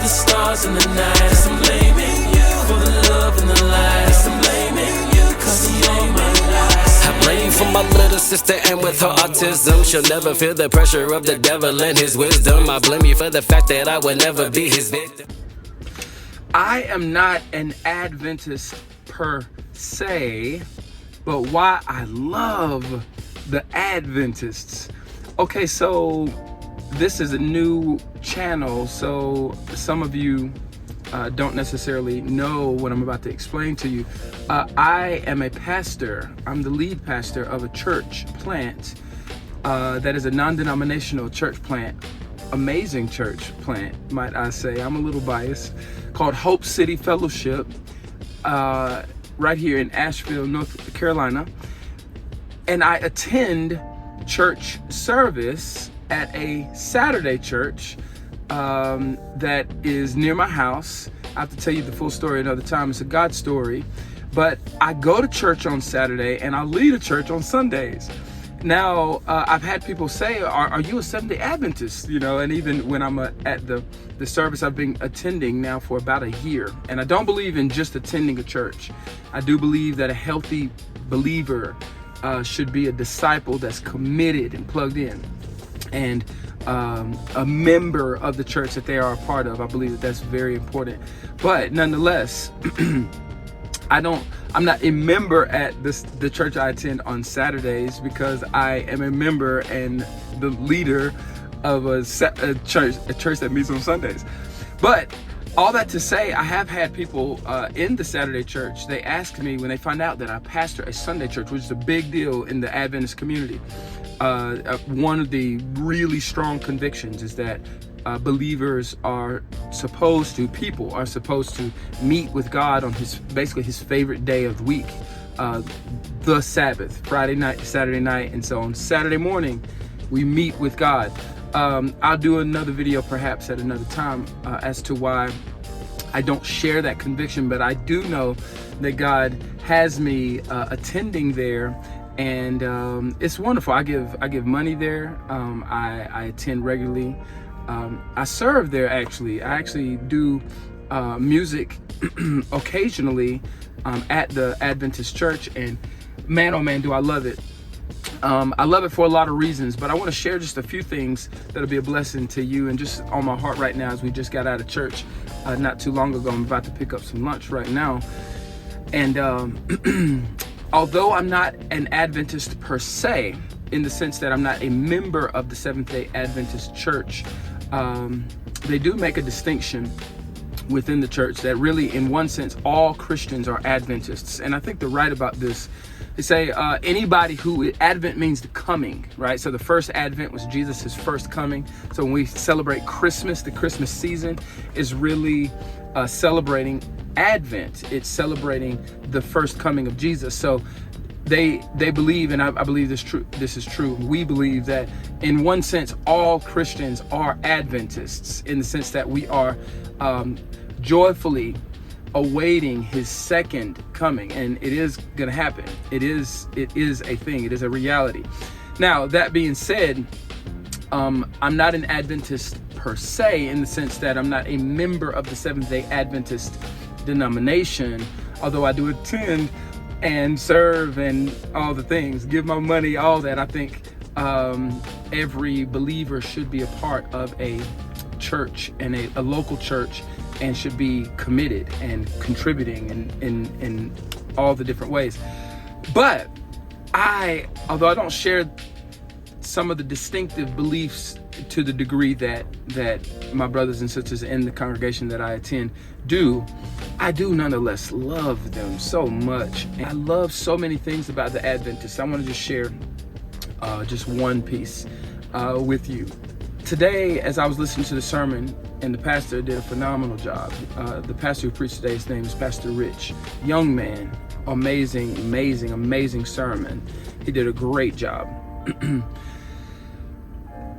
the stars in the night. Yes, I'm blaming you for the love and the light. Yes, I'm blaming you, cause you're my life. I blame for my little sister and with her autism. She'll never feel the pressure of the devil and his wisdom. I blame you for the fact that I would never be his victim. I am not an Adventist per se, but why I love the Adventists. Okay, so this is a new channel, so some of you don't necessarily know what I'm about to explain to you. I am a pastor. I'm the lead pastor of a church plant that is a non-denominational church plant. Amazing church plant, might I say. I'm a little biased. Called Hope City Fellowship, right here in Asheville, North Carolina. And I attend church service at a Saturday church that is near my house. I have to tell you the full story another time. It's a God story. But I go to church on Saturday and I lead a church on Sundays. Now, I've had people say, are you a Seventh Day Adventist? You know, and even when I'm at the service, I've been attending now for about a year. And I don't believe in just attending a church. I do believe that a healthy believer should be a disciple that's committed and plugged in. And a member of the church that they are a part of. I believe that that's very important. But nonetheless, I'm not a member at the church I attend on Saturdays because I am a member and the leader of a church that meets on Sundays. But all that to say, I have had people in the Saturday church, they ask me when they find out that I pastor a Sunday church, which is a big deal in the Adventist community. One of the really strong convictions is that people are supposed to meet with God on basically his favorite day of the week, the Sabbath, Friday night, Saturday night. And so on Saturday morning, we meet with God. I'll do another video perhaps at another time as to why I don't share that conviction, but I do know that God has me attending there. And it's wonderful. I give money there. I attend regularly. I serve there actually. I actually do music occasionally at the Adventist church, and man, oh man, do I love it. I love it for a lot of reasons, but I want to share just a few things that'll be a blessing to you and just on my heart right now as we just got out of church not too long ago. I'm about to pick up some lunch right now. And although I'm not an Adventist per se, in the sense that I'm not a member of the Seventh Day Adventist church, they do make a distinction within the church that really, in one sense, all Christians are Adventists. And I think they're right about this. They say anybody who, Advent means the coming, right? So the first Advent was Jesus' first coming. So when we celebrate Christmas, the Christmas season is really celebrating Advent. It's celebrating the first coming of Jesus. So they believe, and I believe this is true. We believe that in one sense, all Christians are Adventists in the sense that we are joyfully awaiting his second coming, and it is going to happen. It is a thing. It is a reality. Now, that being said, I'm not an Adventist per se in the sense that I'm not a member of the Seventh Day Adventist denomination, although I do attend and serve and all the things, give my money, all that. I think every believer should be a part of a church and a local church, and should be committed and contributing in all the different ways. But although I don't share some of the distinctive beliefs to the degree that my brothers and sisters in the congregation that I attend do, I do nonetheless love them so much. And I love so many things about the Adventists. I want to just share just one piece with you. Today, as I was listening to the sermon, and the pastor did a phenomenal job. The pastor who preached today, his name is Pastor Rich. Young man, amazing sermon. He did a great job.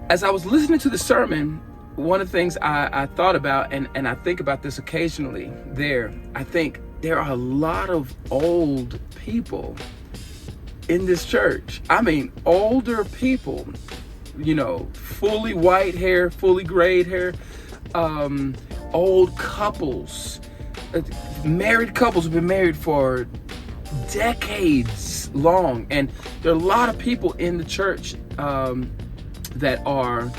As I was listening to the sermon, one of the things I thought about, and I think about this occasionally I think there are a lot of old people in this church. I mean, older people, fully white hair, fully grayed hair, old couples, married couples have been married for decades long, and there are a lot of people in the church that are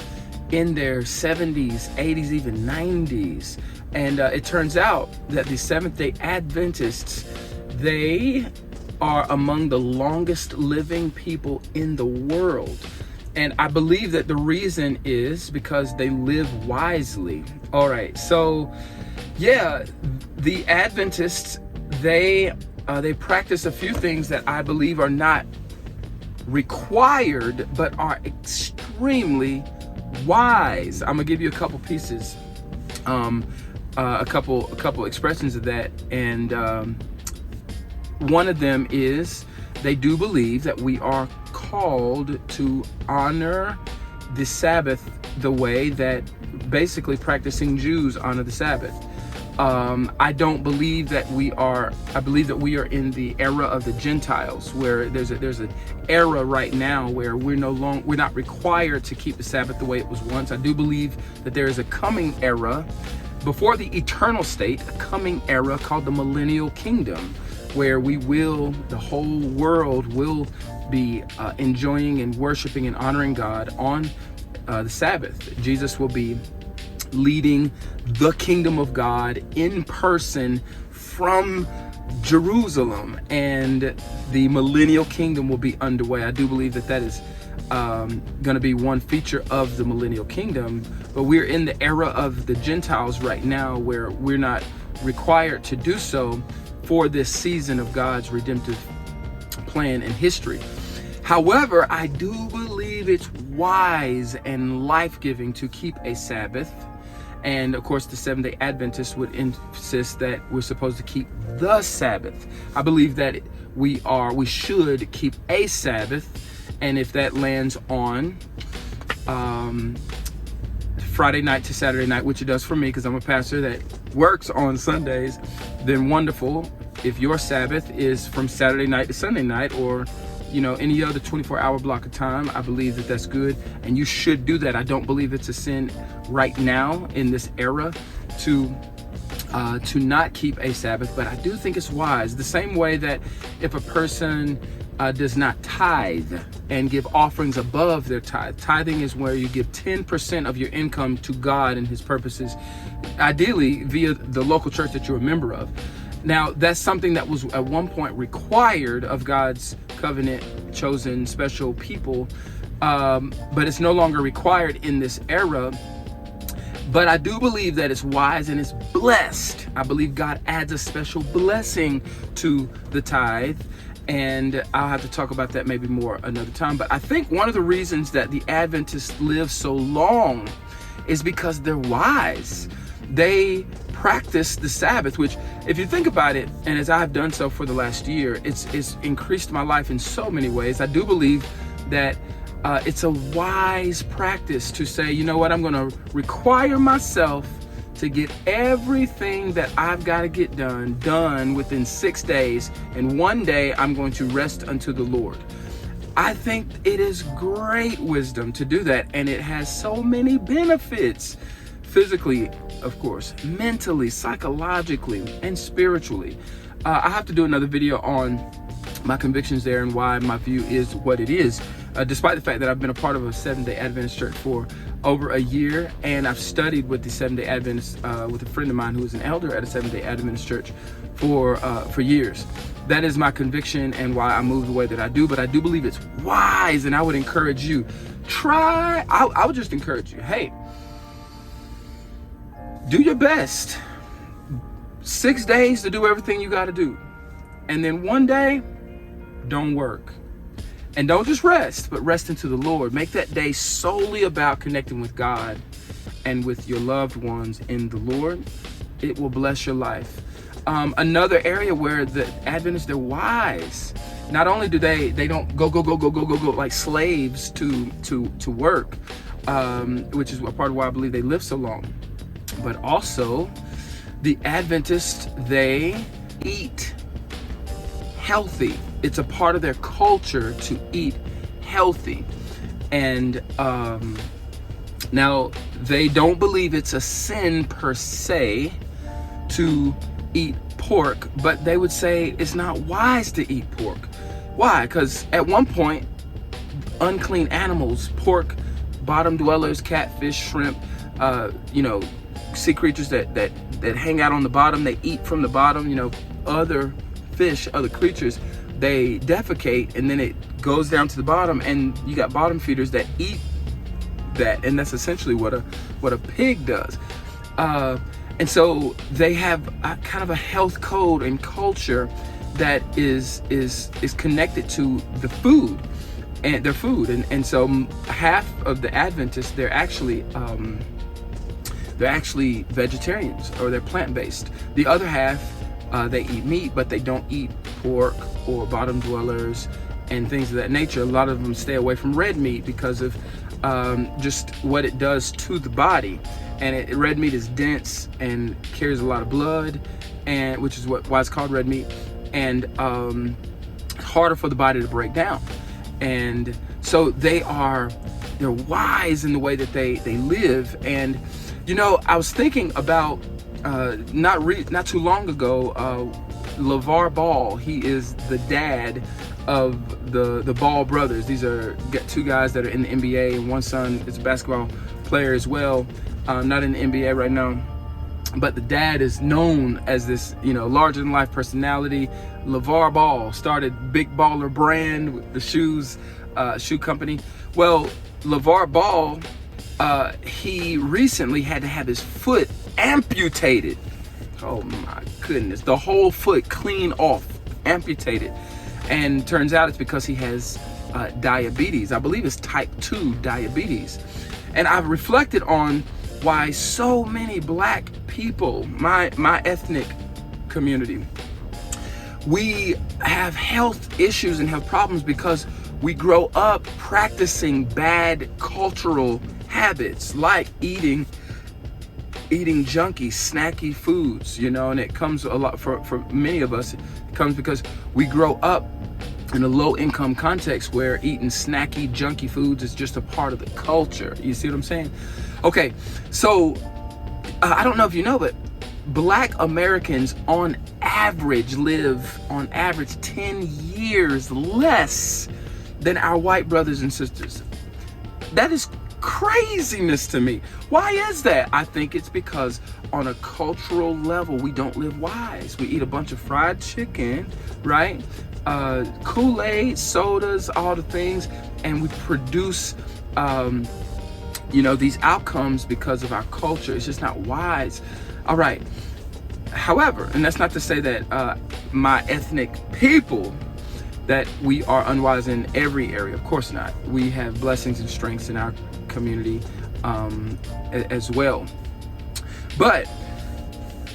in their 70s, 80s, even 90s. And it turns out that the Seventh Day Adventists, they are among the longest living people in the world. And I believe that the reason is because they live wisely. All right, so yeah, the Adventists, they practice a few things that I believe are not required, but are extremely wise. I'm gonna give you a couple pieces, a couple expressions of that, and one of them is they do believe that we are called to honor the Sabbath the way that basically practicing Jews honor the Sabbath. I don't believe that we are. I believe that we are in the era of the Gentiles, where there's an era right now where we're not required to keep the Sabbath the way it was once. I do believe that there is a coming era before the eternal state, a coming era called the millennial kingdom, where the whole world will be enjoying and worshiping and honoring God on the Sabbath. Jesus will be leading the kingdom of God in person from Jerusalem, and the millennial kingdom will be underway. I do believe that is going to be one feature of the millennial kingdom, but we're in the era of the Gentiles right now, where we're not required to do so for this season of God's redemptive plan in history. However, I do believe it's wise and life-giving to keep a Sabbath. And of course, the Seventh Day Adventists would insist that we're supposed to keep the Sabbath. I believe that we should keep a Sabbath. And if that lands on Friday night to Saturday night, which it does for me because I'm a pastor that works on Sundays, then wonderful. If your Sabbath is from Saturday night to Sunday night, or any other 24-hour block of time, I believe that that's good, and you should do that. I don't believe it's a sin right now in this era to not keep a Sabbath, but I do think it's wise. The same way that if a person does not tithe and give offerings above their tithe. Tithing is where you give 10% of your income to God and His purposes, ideally via the local church that you're a member of. Now, that's something that was at one point required of God's covenant chosen special people, but it's no longer required in this era. But I do believe that it's wise and it's blessed. I believe God adds a special blessing to the tithe, and I'll have to talk about that maybe more another time. But I think one of the reasons that the Adventists live so long is because they're wise. They practice the Sabbath, which, if you think about it, and as I've done so for the last year, it's increased my life in so many ways. I do believe that it's a wise practice to say, you know what, I'm going to require myself to get everything that I've got to get done within 6 days, and one day I'm going to rest unto the Lord. I think it is great wisdom to do that, and it has so many benefits. Physically, of course, mentally, psychologically, and spiritually. I have to do another video on my convictions there and why my view is what it is, despite the fact that I've been a part of a Seventh-day Adventist church for over a year, and I've studied with the Seventh-day Adventists with a friend of mine who is an elder at a Seventh-day Adventist church for years. That is my conviction and why I move the way that I do, but I do believe it's wise, and I would encourage you, I would just encourage you, hey, do your best. 6 days to do everything you got to do. And then one day, don't work. And don't just rest, but rest into the Lord. Make that day solely about connecting with God and with your loved ones in the Lord. It will bless your life. Another area where the Adventists, they're wise. Not only do they don't go like slaves to work, which is a part of why I believe they live so long. But also, the Adventists, they eat healthy. It's a part of their culture to eat healthy. And Now, they don't believe it's a sin per se to eat pork, but they would say it's not wise to eat pork. Why? Because at one point, unclean animals, pork, bottom dwellers, catfish, shrimp, sea creatures that hang out on the bottom, they eat from the bottom, other fish, other creatures, they defecate and then it goes down to the bottom, and you got bottom feeders that eat that, and that's essentially what a pig does. And so they have kind of a health code and culture that is connected to the food and their food. And so half of the Adventists, they're actually vegetarians, or they're plant-based. The other half, they eat meat, but they don't eat pork or bottom dwellers and things of that nature. A lot of them stay away from red meat because of just what it does to the body. And red meat is dense and carries a lot of blood, and which is why it's called red meat, and harder for the body to break down. And so they're wise in the way that they live. And I was thinking about not too long ago, LeVar Ball. He is the dad of the Ball brothers. These are two guys that are in the NBA, and one son is a basketball player as well. Not in the NBA right now, but the dad is known as this, larger than life personality. LeVar Ball started Big Baller Brand with the shoe company. Well, LeVar Ball, he recently had to have his foot amputated. Oh my goodness, the whole foot clean off, amputated. And turns out it's because he has diabetes. I believe it's type 2 diabetes. And I've reflected on why so many black people, my ethnic community, we have health issues and have problems because we grow up practicing bad cultural habits, like eating junky, snacky foods, and it comes a lot for many of us. It comes because we grow up in a low-income context where eating snacky, junky foods is just a part of the culture. You see what I'm saying? Okay, so I don't know if you know, but black Americans on average live 10 years less than our white brothers and sisters. That is craziness to me. Why is that? I think it's because on a cultural level, we don't live wise. We eat a bunch of fried chicken, right? Kool-Aid, sodas, all the things, and we produce these outcomes because of our culture. It's just not wise. All right. However, and that's not to say that my ethnic people, that we are unwise in every area. Of course not. We have blessings and strengths in our community as well. But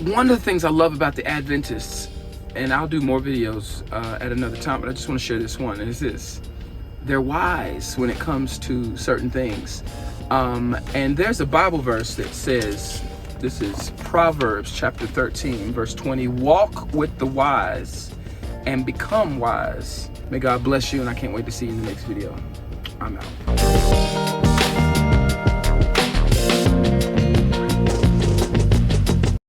one of the things I love about the Adventists, and I'll do more videos at another time, but I just want to share this one, and it's this. They're wise when it comes to certain things. And there's a Bible verse that says, this is Proverbs chapter 13, verse 20, walk with the wise and become wise. May God bless you, and I can't wait to see you in the next video. I'm out.